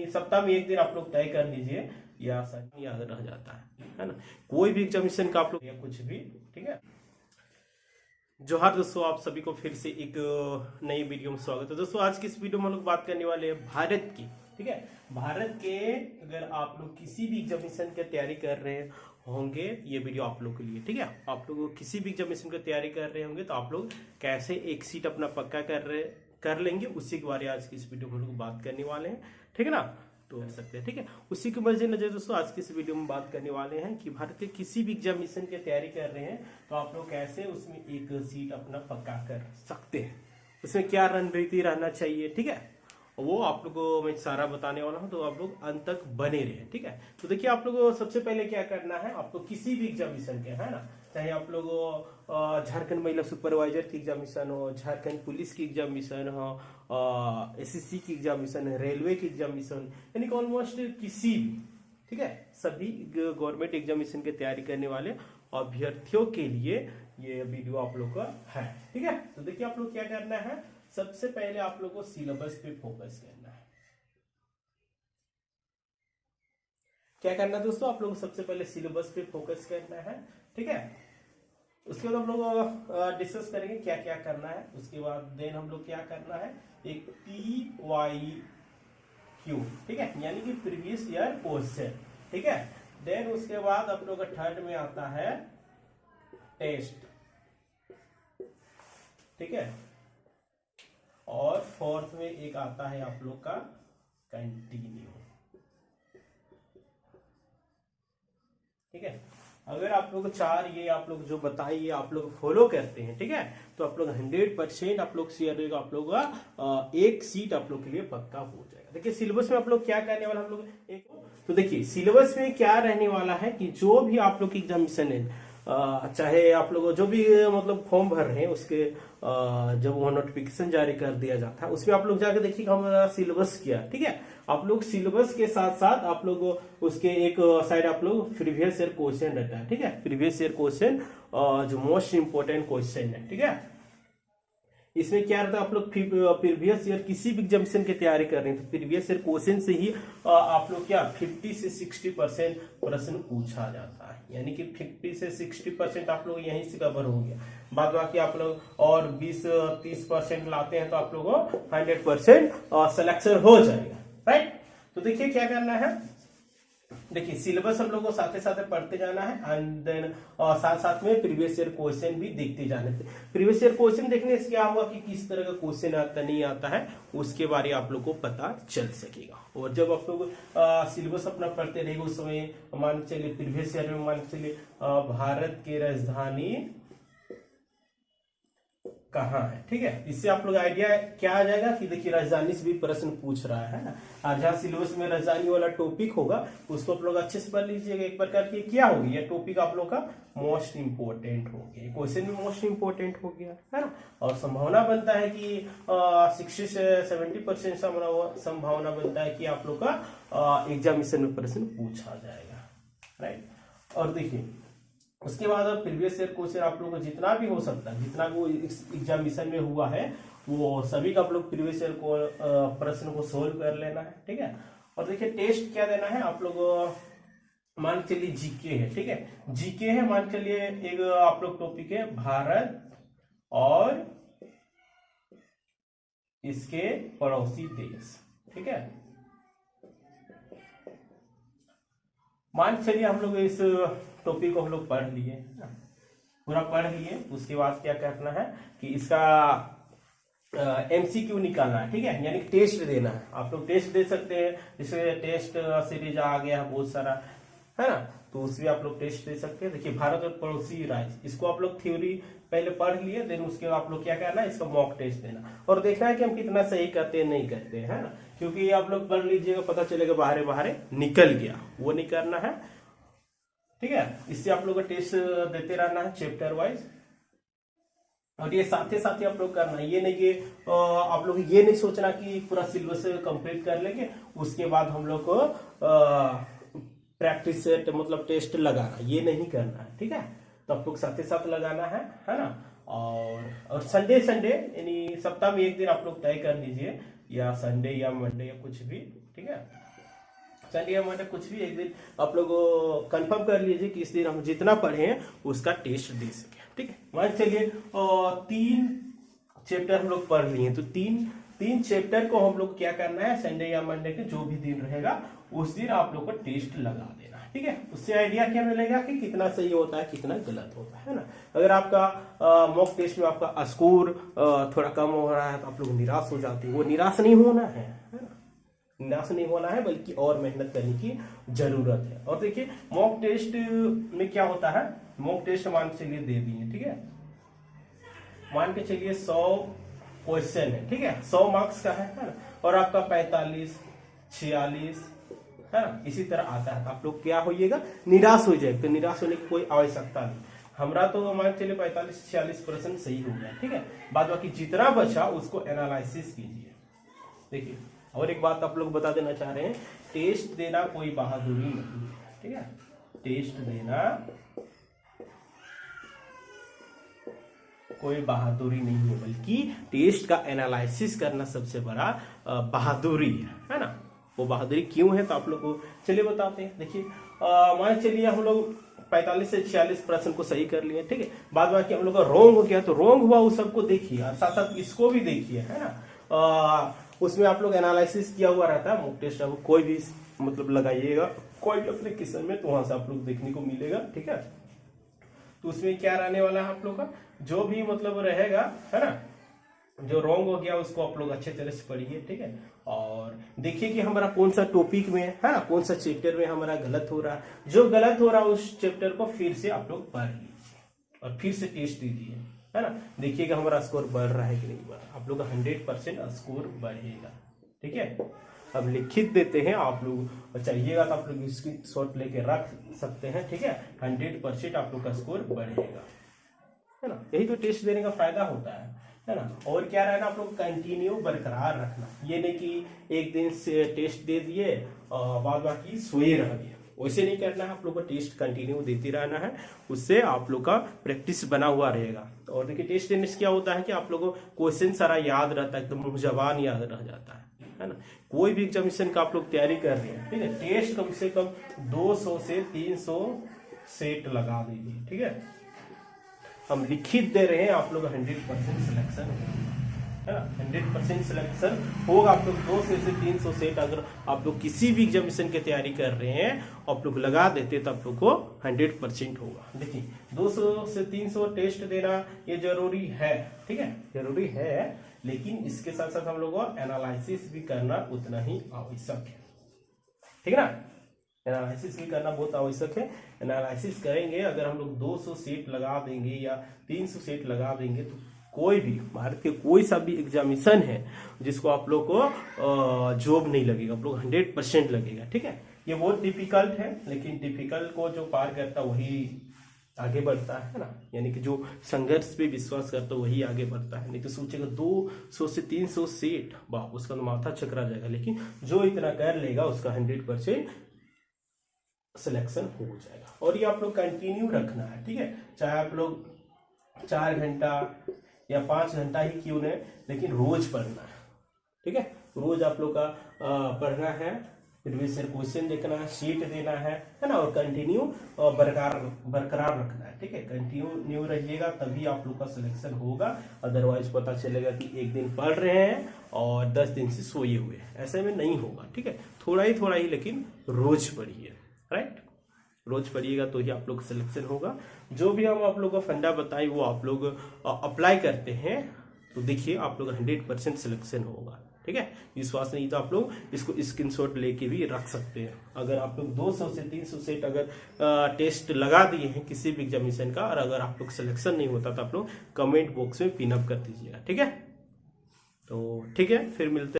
सप्ताह में एक दिन आप लोग तय कर लीजिए, या याद रह जाता है ना। कोई भी एग्जामिनेशन का आप लोग या कुछ भी, ठीक है। जोहार दोस्तों, आप सभी को फिर से एक नई वीडियो में स्वागत है। दोस्तों आज की इस वीडियो में हम लोग बात करने वाले हैं भारत की, ठीक है। भारत के अगर आप लोग किसी भी एग्जामिनेशन की तैयारी कर रहे होंगे, ये वीडियो आप लोग के लिए, ठीक है। आप लोग किसी भी एग्जामिनेशन की तैयारी कर रहे होंगे तो आप लोग कैसे एक सीट अपना पक्का कर लेंगे, उसी के बारे में आज की इस वीडियो में हम लोग बात करने वाले हैं, ठीक है ना। तो कर सकते हैं, ठीक है। उसी के मद्देनजर दोस्तों आज की इस वीडियो में बात करने वाले हैं कि भारत के किसी भी एग्जामिनेशन की तैयारी कर रहे हैं तो आप लोग कैसे उसमें एक सीट अपना पक्का कर सकते हैं, उसमें क्या रणनीति रहना चाहिए, ठीक है। वो आप लोगों को मैं सारा बताने वाला हूं, तो आप लोग अंत तक बने रहे, ठीक है। तो देखिए आप लोगों को सबसे पहले क्या करना है, आप लोग किसी भी एग्जामिनेशन के, है ना, चाहे आप लोग झारखंड महिला सुपरवाइजर की एग्जामिनेशन हो, झारखंड पुलिस की एग्जामिनेशन हो, एसएससी की एग्जामिनेशन है, रेलवे की एग्जामिनेशन, यानी कि ऑलमोस्ट किसी भी, ठीक है, सभी गवर्नमेंट एग्जामिनेशन की तैयारी करने वाले अभ्यर्थियों के लिए ये वीडियो आप लोग का है, ठीक है। तो देखिए आप लोग क्या करना है, सबसे पहले आप लोग को सिलेबस पे फोकस करना है। क्या करना है दोस्तों, आप लोग सबसे पहले सिलेबस पे फोकस करना है, ठीक है। उसके बाद हम लोग डिस्कस करेंगे क्या क्या करना है। उसके बाद देन हम लोग क्या करना है, एक PYQ, ठीक है, यानी कि प्रीवियस ईयर क्वेश्चन, ठीक है। देन उसके बाद आप लोग का थर्ड में आता है टेस्ट, ठीक है, और फोर्थ में एक आता है आप लोग का कंटिन्यू, ठीक है। अगर आप लोग चार ये आप लोग जो बताइए आप लोग फॉलो करते हैं, ठीक है, तो आप लोग 100% आप लोग शेयर आप लोग का एक सीट आप लोग के लिए पक्का हो जाएगा। देखिए सिलेबस में आप लोग क्या करने वाला हम लोग एक, तो देखिए सिलेबस में क्या रहने वाला है कि जो भी आप लोग की एग्जामिनेशन है, चाहे आप लोग जो भी मतलब फॉर्म भर रहे हैं उसके जब वो नोटिफिकेशन जारी कर दिया जाता है उसमें आप लोग जाकर देखिएगा हमारा सिलेबस क्या, ठीक है। आप लोग सिलेबस के साथ साथ आप लोग उसके एक साइड आप लोग प्रीवियस ईयर क्वेश्चन रहता है, ठीक है, प्रीवियस ईयर क्वेश्चन जो मोस्ट इंपोर्टेंट क्वेश्चन है, ठीक है। इसमें क्या रहता है, आप लोग प्रीवियस ईयर किसी भी एग्जामिनेशन की तैयारी कर रहे हैं तो प्रीवियस ईयर क्वेश्चन से ही आप लोग क्या 50 से 60% प्रश्न पूछा जाता है, यानी कि 50 से 60% आप लोग यहीं से कवर हो गया। बाद बाकी आप लोग और 20-30% लाते हैं तो आप लोगों को 100% सिलेक्शन हो जाएगा, राइट। तो देखिए क्या करना है, देखिए सिलेबस हम लोग को साथ साथ पढ़ते जाना है एंड देन साथ साथ में प्रीवियस ईयर क्वेश्चन भी देखते जाने थे। प्रीवियस ईयर क्वेश्चन देखने से क्या होगा कि किस तरह का क्वेश्चन आता नहीं आता है उसके बारे आप लोग को पता चल सकेगा। और जब आप लोग सिलेबस अपना पढ़ते रहेंगे उस समय मान चलिए प्रीवियस ईयर में मान चलिए भारत की राजधानी कहाँ है, ठीक है, इससे आप लोग आइडिया क्या आ जाएगा कि देखिए राजधानी से भी प्रश्न पूछ रहा है ना, और जहाँ सिलेबस में राजधानी वाला टॉपिक होगा उसको आप लोग अच्छे से पढ़ लीजिएगा। एक प्रकार की क्या होगी, यह टॉपिक आप लोग का मोस्ट इंपोर्टेंट हो गया, क्वेश्चन भी मोस्ट इंपोर्टेंट हो गया है ना। और संभावना बनता है कि 60 से 70% संभावना बनता है कि आप लोग का एग्जामिनेशन में प्रश्न पूछा जाएगा, राइट। और देखिए उसके बाद अब प्रीवियस ईयर क्वेश्चन आप लोगों को जितना भी हो सकता है, जितना वो एग्जामिनेशन में हुआ है वो सभी का आप लोग प्रीवियस ईयर को प्रश्न को सोल्व कर लेना है, ठीक है। और देखिए टेस्ट क्या देना है, आप लोग मान चलिए जीके है, ठीक है, जीके है, मान चलिए एक आप लोग टॉपिक है भारत और इसके पड़ोसी देश, ठीक है। मान चलिए हम लोग इस टॉपिक को हम लोग पढ़ लिए, पूरा पढ़ लिए। उसके बाद क्या करना है कि इसका MCQ निकालना है, ठीक है, यानी टेस्ट देना है। आप लोग टेस्ट दे सकते हैं, जैसे टेस्ट सीरीज आ गया है बहुत सारा, है ना, तो उसमें आप लोग टेस्ट दे सकते हैं। देखिए भारत और पड़ोसी राज्य, इसको आप लोग थ्योरी पहले पढ़ लिए, देन उसके बाद आप लोग क्या करना है, इसका मॉक टेस्ट देना और देखना है कि हम कितना सही करते हैं नहीं करते हैं, है ना। क्योंकि आप लोग पढ़ लीजिएगा पता चलेगा बाहर बाहर निकल गया, वो नहीं करना है, ठीक है। इससे आप लोग को टेस्ट देते रहना है चैप्टर वाइज, और ये साथ ही आप लोग करना है। ये नहीं कि आप लोग ये नहीं सोचना कि पूरा सिलेबस कंप्लीट कर लेंगे उसके बाद हम लोग को प्रैक्टिस सेट मतलब टेस्ट लगाना, ये नहीं करना है, ठीक है। तो आप लोग साथ ही साथ लगाना है ना। और संडे यानी सप्ताह में एक दिन आप लोग तय कर लीजिए, या संडे या मंडे या कुछ भी, ठीक है। संडे या मंडे कुछ भी एक दिन आप लोग कंफर्म कर लीजिए कि इस दिन हम जितना पढ़े हैं उसका टेस्ट दे सके। ठीक है, मान चलिए 3 चैप्टर हम लोग पढ़ लिए, तो तीन चैप्टर को हम लोग क्या करना है, संडे या मंडे के जो भी दिन रहेगा उस दिन आप लोग को टेस्ट लगा देना है। ठीक है, उससे आइडिया क्या मिलेगा कि कितना सही होता है कितना गलत होता है ना। अगर आपका मॉक टेस्ट में आपका स्कोर थोड़ा कम हो रहा है तो आप लोग निराश हो जाते हैं, वो निराश नहीं होना है ना, निराश नहीं होना है, बल्कि और मेहनत करने की जरूरत है। और देखिए मॉक टेस्ट में क्या होता है, मॉक टेस्ट मान के चलिए दे दिए, ठीक है, मान के चलिए 100 क्वेश्चन है, ठीक है, 100 मार्क्स का है ना, और आपका 45, 46 है ना, इसी तरह आता है, तो आप लोग क्या होइएगा, निराश हो जाएगा। तो निराश होने की कोई आवश्यकता नहीं, हमारा तो मान चलिए 45-46% सही हो गया। ठीक है, बाद बाकी जितना बचा उसको एनालिसिस कीजिए। देखिए और एक बात आप लोग बता देना चाह रहे हैं, टेस्ट देना कोई बहादुरी नहीं है। ठीक है, टेस्ट देना कोई बहादुरी नहीं है, बल्कि टेस्ट का एनालिसिस करना सबसे बड़ा बहादुरी है ना। वो बहादुरी क्यों है तो आप लोग को चलिए बताते हैं। देखिए मान चलिए हम लोग 45 से 46% को सही कर लिए, ठीक है, बाद बाकी हम लोग का रॉन्ग हो गया, तो रॉन्ग हुआ उस सबको देखिए और साथ साथ इसको भी देखिए, है ना। उसमें आप लोग एनालिसिस किया हुआ रहता है, मॉक टेस्ट आप कोई भी मतलब लगाइएगा कोई भी एप्लीकेशन में, तो वहां से आप लोग देखने को मिलेगा। ठीक है, तो उसमें क्या रहने वाला है आप लोग का, जो भी मतलब रहेगा, है ना, जो रॉन्ग हो गया उसको आप लोग अच्छे तरह से पढ़िए। ठीक है, और देखिए कि हमारा कौन सा टॉपिक में है ना, कौन सा चैप्टर में हमारा गलत हो रहा है, जो गलत हो रहा है उस चैप्टर को फिर से आप लोग पढ़ लीजिए और फिर से टेस्ट दीजिए, है ना। देखिएगा हमारा स्कोर बढ़ रहा है कि नहीं बढ़ रहा, आप लोग का 100% स्कोर बढ़ेगा। ठीक है, अब लिखित देते हैं, आप लोग चाहिएगा तो आप लोग इसकी शॉट लेके रख सकते हैं। ठीक है, 100% आप लोग का स्कोर बढ़ेगा, है ना। यही तो टेस्ट देने का फायदा होता है ना। और क्या रहना, आप लोग कंटिन्यू बरकरार रखना, ये नहीं कि एक दिन से टेस्ट दे दिए और बाद बाकी सोए रह गए, वैसे नहीं करना है। आप लोग को टेस्ट कंटिन्यू देते रहना है, उससे आप लोग का प्रैक्टिस बना हुआ रहेगा। और देखिए टेस्ट देने से क्या होता है कि आप लोगों को क्वेश्चन सारा याद रहता है, एकदम जबान याद रह जाता है ना। कोई भी एग्जामिनेशन का आप लोग तैयारी कर रहे हैं, ठीक है, टेस्ट कम से कम 200 से 300 सेट लगा दीजिए। ठीक है, हम लिखित दे रहे हैं, आप लोग 100% सिलेक्शन है ना, 100% सिलेक्शन होगा। आप लोग 200 से 300 सेट अगर आप लोग किसी भी एग्जामिनेशन की तैयारी कर रहे हैं आप लोग लगा देते तो आप लोग को 100% होगा। देखिए 200 से 300 टेस्ट देना ये जरूरी है, ठीक है, जरूरी है, लेकिन इसके साथ साथ हम लोग को एनालिसिस भी करना उतना ही आवश्यक है। ठीक है ना, एनालिसिस भी करना बहुत आवश्यक है। एनालिसिस करेंगे, अगर हम लोग 200 सेट लगा देंगे या 300 सेट लगा देंगे तो कोई भी भारत के कोई सा भी एग्जामिनेशन है जिसको आप लोग को जॉब नहीं लगेगा, आप लोग 100% लगेगा। ठीक है, ये बहुत डिफिकल्ट है, लेकिन डिफिकल्ट को जो पार करता वही आगे बढ़ता है ना, यानी कि जो संघर्ष पे विश्वास करता है वही आगे बढ़ता है। नहीं तो सोचेगा 200 से 300 सेट, वाह उसका तो माथा चकरा जाएगा, लेकिन जो इतना कर लेगा उसका 100% सिलेक्शन हो जाएगा। और ये आप लोग कंटिन्यू रखना है। ठीक है, चाहे आप लोग 4 घंटा या 5 घंटा ही क्यों नहीं, लेकिन रोज पढ़ना है। ठीक है, रोज आप लोग का पढ़ना है, प्रीवियस ईयर क्वेश्चन देखना है, शीट देना है ना, और कंटिन्यू बरकरार रखना है। ठीक है, कंटिन्यू रहिएगा तभी आप लोग का सिलेक्शन होगा, अदरवाइज पता चलेगा कि एक दिन पढ़ रहे हैं और 10 दिन से सोए हुए हैं, ऐसे में नहीं होगा। ठीक है, थोड़ा ही लेकिन रोज पढ़िए, राइट, रोज पढ़िएगा तो ही आप लोग सिलेक्शन होगा। जो भी हम आप लोग को फंडा बताए वो आप लोग अप्लाई करते हैं तो देखिए आप लोग 100% सिलेक्शन होगा। ठीक है, विश्वास नहीं तो आप लोग इसको स्क्रीनशॉट लेके भी रख सकते हैं। अगर आप लोग 200 से 300 सेट अगर टेस्ट लगा दिए हैं किसी भी एग्जामिनेशन का, और अगर आप लोग सिलेक्शन नहीं होता तो आप लोग कमेंट बॉक्स में पिन अप कर दीजिएगा। ठीक है, तो ठीक है, फिर मिलते हैं।